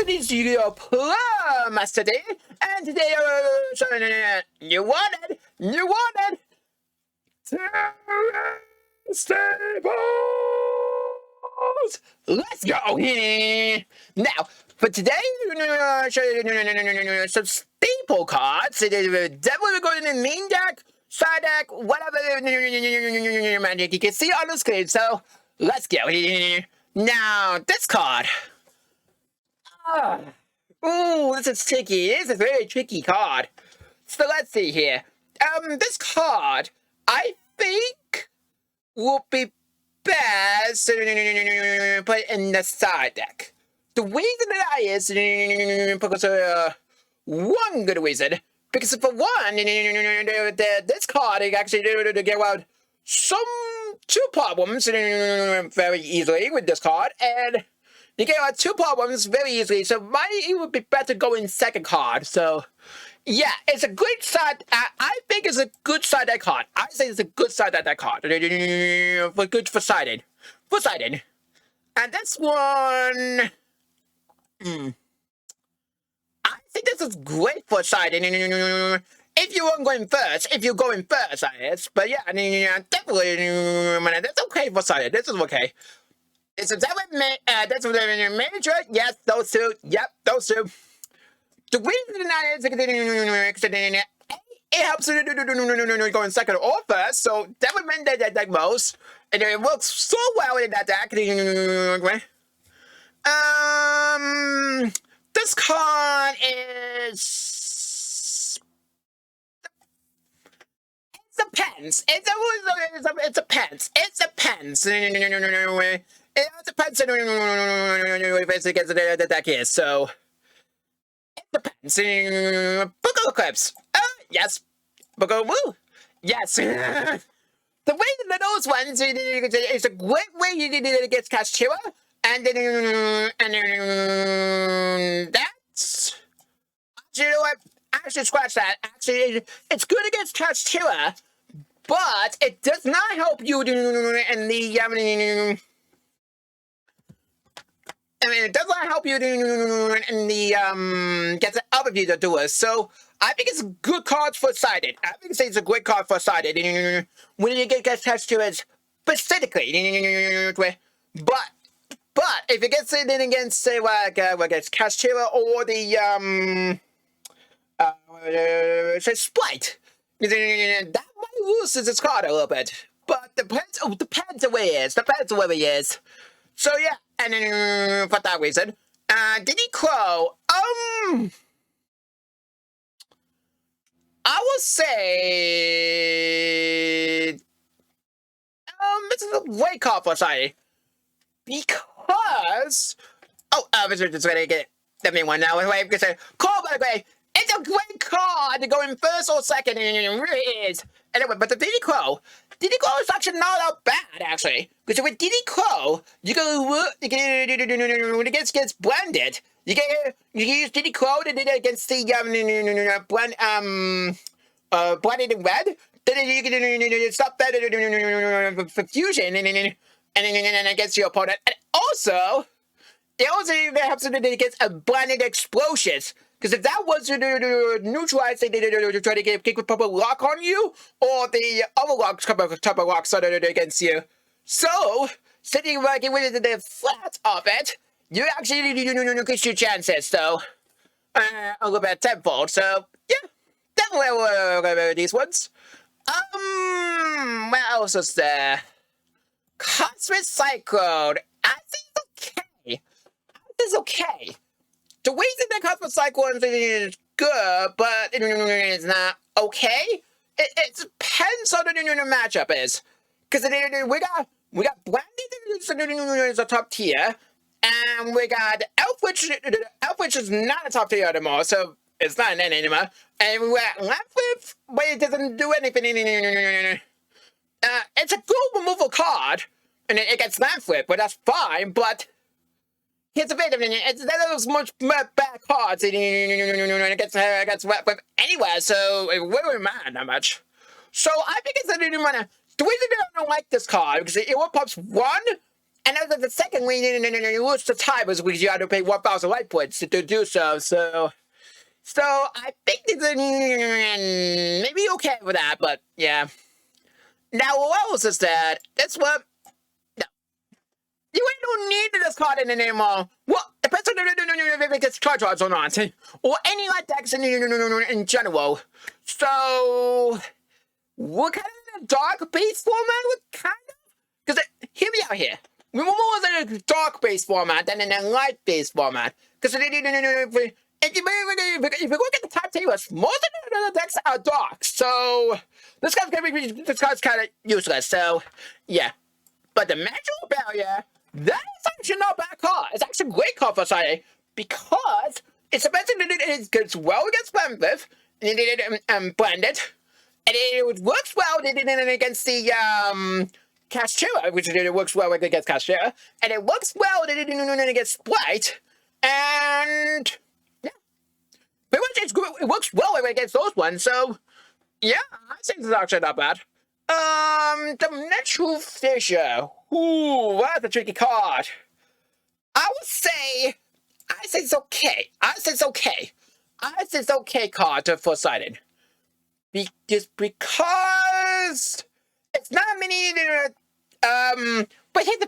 to this Yu-Gi-Oh! Plus today, and today you wanted stables. Let's go. Now, for today, some staple cards. Definitely going in the main deck, side deck, whatever magic you can see on the screen. So let's go. Now, this card. Ooh, this is tricky. This is a very tricky card. So let's see here. This card, I think, will be best put in the side deck. The reason that is because one good reason. Because for one, this card actually get out two problems very easily with this card, and you get out two problems very easily. So it would be better going second card. So yeah, it's a good side. I think it's a good side deck card. I say it's a good side deck card. For sided. And this one, I think this is great for sided. If you're going first, that is. But yeah, definitely, that's okay for sided. This is okay. It's a that's major. Yes, those two. Yep, those two. The reason that is it helps you go in second or first, so that would mean that deck most, and it works so well in that deck. This card is. It depends. It depends. It depends against the deck is, so it depends. Book of Eclipse. Yes. Book of Woo. Yes. The way that those ones is a great way you did it against Kashira, and that's, you know what? I should scratch that. Actually, it's good against Kashira, but it does not help you in the it does not help you in the get the other people to do it. So I think it's a good card for sided. I think it's a great card for sided when you get attached to it specifically. But if it gets it in against, say, like against Kashira or the say Sprite, that might lose its card a little bit. But depends the way it is. Depends the way it is. So yeah, and then for that reason, Diddy Crow, I would say, this is a great card for Society, because, this is just gonna get the main one now. Wait, because call by the way, it's a great card to go in first or second, and it really is. Anyway, but the Diddy Crow is actually not that bad, actually. Because with Diddy Crow, when it gets blended, you can use Diddy Crow to do it against the blended in red. Then you can stop that fusion and against your opponent. And also, it also helps it against a blended explosions. Because if that was to neutralize, they try to get a proper lock on you, or the other locks type of lock started against you. So, sitting working with the flat of it, you actually increase your chances, so a little bit tenfold. So, yeah, definitely will these ones. What else is there? Cosmic Cyclone. I think it's okay. The reason that Cosmic Cyclone is good, but it's not okay, it depends on the matchup is. Because we got Blandy is a top tier, and we got Elf, which is not a top tier anymore, so it's not an N anymore. And we got Lamp, but it doesn't do anything. It's a good removal card, and it gets Lamp, but that's fine, but here's a bit of it. It's those much bad cards. It gets wet with anywhere, so it wouldn't matter that much. So I think it's a new mana. The reason I don't like this card because it pops one And as the second we you lose the time was because you had to pay 1,000 light points to do so. So I think it's maybe okay with that, but yeah. Now what else is that? That's what. No, you don't need this card in anymore. Well, depends on if it gets charge or not, or any light decks in general. So what kind of dark base format? What kind of? Because hear me out here. We're more in a dark-based format than in a light-based format. Because if you look at the top tables, most of the decks are dark. So this card's kind of useless. So yeah, but the magical barrier, that is actually not a bad card. It's actually a great card for Sunday because it's amazing that it gets well against Blended, blended, and it works well against the Castera, which it works well against Castera, and it works well against Blight, and yeah, pretty much it works well against those ones. So yeah, I think it's actually not bad. The Natural Fissure. Ooh, that's a tricky card. I say it's okay. I say it's okay card for Sided. Just because it's not many. But here's the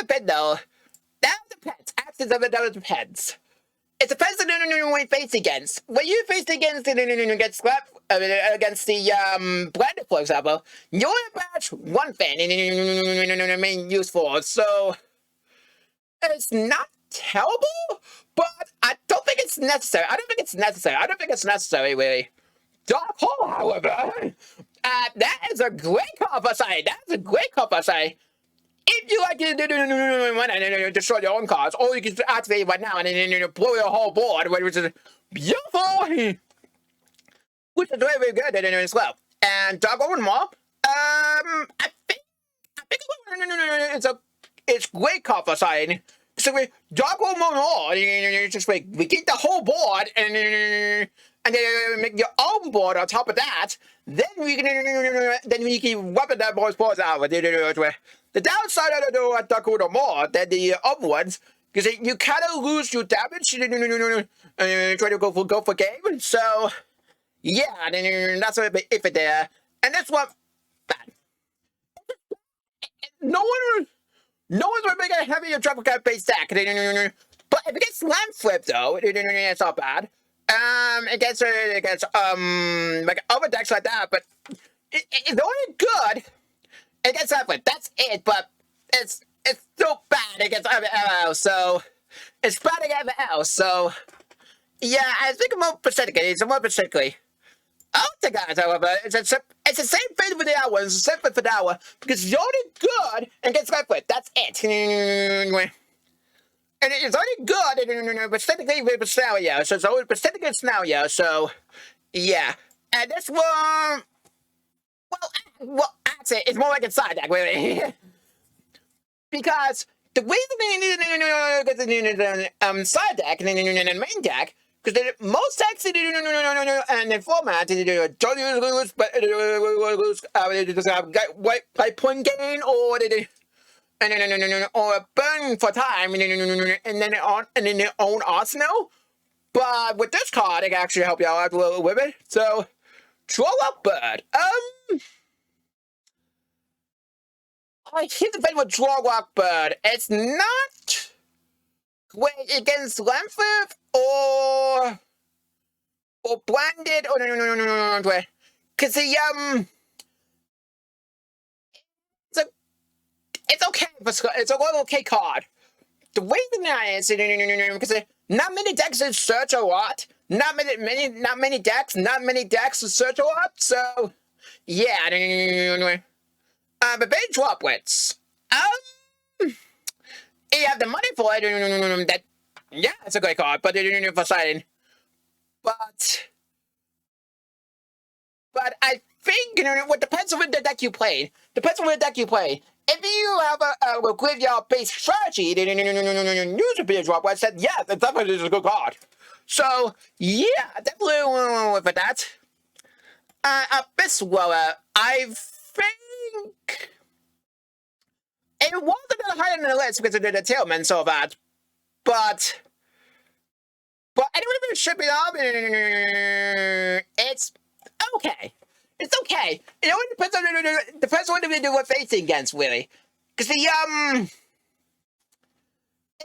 bit though. That depends. Access of it depends. It depends on what you face against. When you face against against the blender, for example, you only match one fan main useful. So it's not terrible, but I don't think it's necessary. I don't think it's necessary really. Dark Hole, however, that is a great conversation. That's a great conversation. If you like to destroy your own cards, or you can activate it right now and then blow your whole board, which is beautiful, which is very, very good as well. And Dark Hole more, I think it's great conversation. So we Dark Hole more, just like we get the whole board and then make your own board on top of that. Then we can weapon that board's out with it. The downside of the Dark Hole more than the other ones, because you kind of lose your damage try to go for game. So yeah, that's a bit iffy there. And that's what bad. No one's gonna make a heavier triple cat base deck. But if it gets slam flip though, it's not bad. It gets like other decks like that, but it's only good. It gets slam flip. That's it. But it's still bad against everything else. So it's bad against everything else. So yeah, I think more specifically. Oh, the guys, however, it's the same thing with the hour. It's the same thing for the hour because it's only good and gets left with. That's it. And it's only good, but technically with scenario. So it's always technically scenario. So yeah, and this one, well, actually, it's more like a side deck, really, because the reason side deck and main deck. Because most decks and the format don't lose, but play point gain or or burn for time and then their own arsenal. But with this card, it can actually help you out a little with it. So, Draw Up Bird. Here's the thing with Draw Up Bird. It's not great against Lamfith or blended or no. Cause the it's okay, but it's a little okay card. The reason that is because not many decks search a lot. Not many decks search a lot. So yeah, but big droplets. You have the money for it. That yeah, it's a great card, but for siding. But I think what depends on the deck you play. If you have a graveyard based strategy, use a big drop. I said yeah, that definitely is a good card. So yeah, definitely went for that. Abyss Dweller, I think It wasn't higher on the list because of the tailman so bad, but anyway, it should be up. It's okay. It's okay. It only depends on the first one we're facing against, really. Because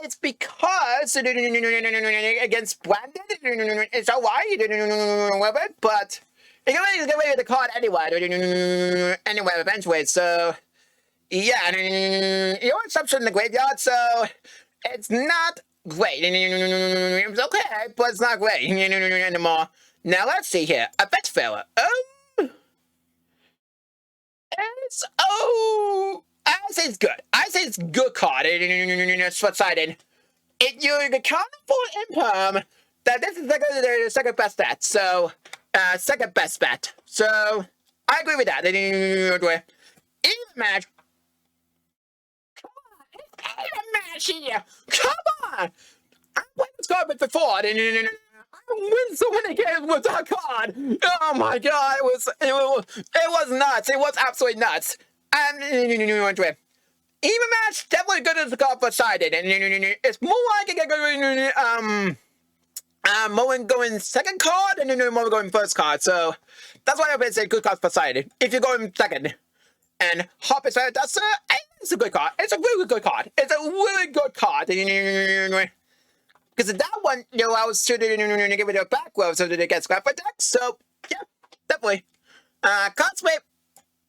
it's because against Brandon, it's alright, but you can really get away with the card anyway. Anyway, eventually, so yeah, you know, it's in the graveyard, so it's not great. It's okay, but it's not great anymore. Now let's see here. A bet fella. It's I say it's good. I say it's good card. It's one-sided. You can afford imperm that this is the second best bet. So second best bet. So I agree with that. Even match. Come on, it's even match here. Come on. I played this card before. I win so many games with that card. Oh my god, it was nuts. It was absolutely nuts. And even match definitely good as the card for sided. And it's more like more going second card and more going first card. So that's why I would say good card for sided. If you're going second. And Hop is that's it's a good card. It's a really good card. It's a really good card. Because that one, I was sure to give it a back row so that it gets scrapped by deck. So, yeah, definitely. Card sweep.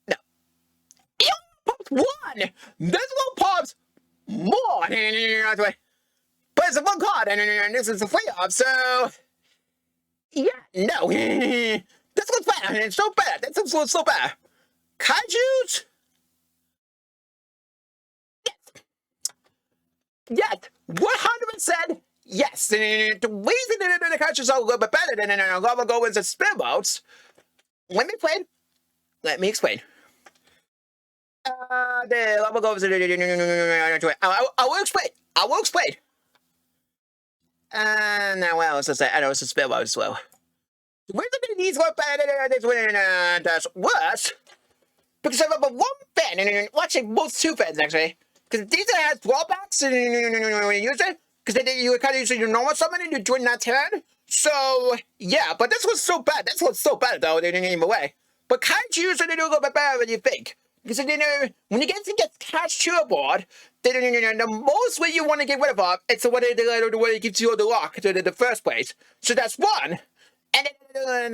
No. You popped one! This one pops more! But it's a one card, and this is a free up, so. Yeah, no. This one's bad, it's so bad. This one's so bad. Kaiju's? Yes. 100%. Yes, the reason the Kaiju's are a little bit better than Lava Goblins and Spinboats. Let me explain. The Lava Goblins. I will explain. Now, well, it's just, I know it's a Spinboat as well. The reason these were better than this one does worse. Because I have one fan, and actually both two fans actually. Because these has drawbacks when you use it. Because you kind of use your normal summon and you join that turn. So, yeah, but this was so bad. This was so bad, though, they didn't even away. But Kaiju's are a little bit better than you think. Because, when you get cast to a board, the most way you want to get rid of it's the way it gives you the lock to the first place. So that's one. And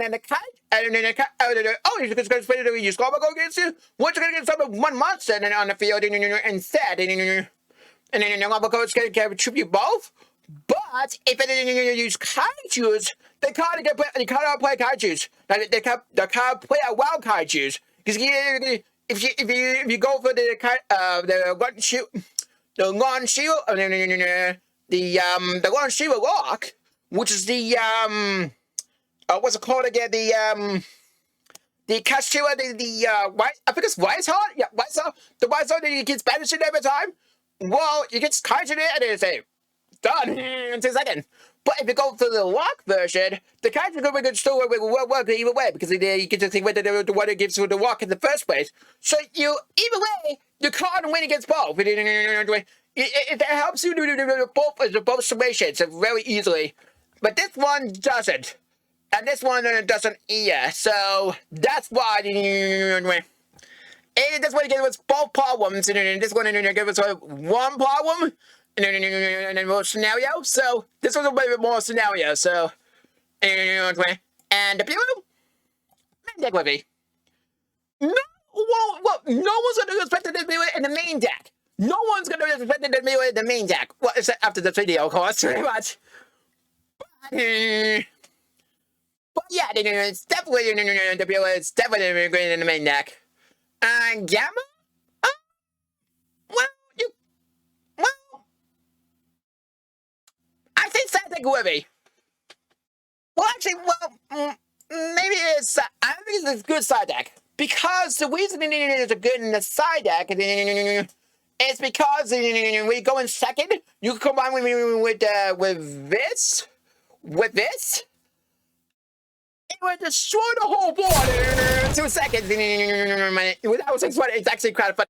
then the kite, and then you're just going to use Global Go against you? What, you're going to get some one monster on the field instead? And then the Global Go is going to trip you both? But if you use Kaiju's, they can't play Kaiju's. They can't play a wild Kaiju's. Because if you go for the Gun Shield, the Long Shield lock, which is the what's it called again? The Castilla, white, I think it's Wise Heart? Yeah, Wise Heart. The Wise Heart that gets banished every time. Well, you get Kaiju there and it's done in 2 seconds. But if you go for the lock version, the Kaiju could still work either way because you get to think whether the one that gives you the lock in the first place. So either way, you can't win against both. It helps you do both situations very easily. But this one doesn't. And this one doesn't either, so that's why. And this one gives us both problems, and this one gives us one problem, and then more scenario. So this one's a little bit more scenario. So and the people, deck with me. No one's gonna expect this in the main deck. No one's gonna expect this in the main deck. Well, except after the video, of course, pretty much. But yeah, it's definitely it's definitely great in the main deck. Gamma? I say Santa Guivi. Well, actually, maybe it's I think it's a good side deck because the reason it is a good in the side deck is because when you go in second, you can combine with this. It would destroy the whole board in 2 seconds. Without 6 it's actually quite fun.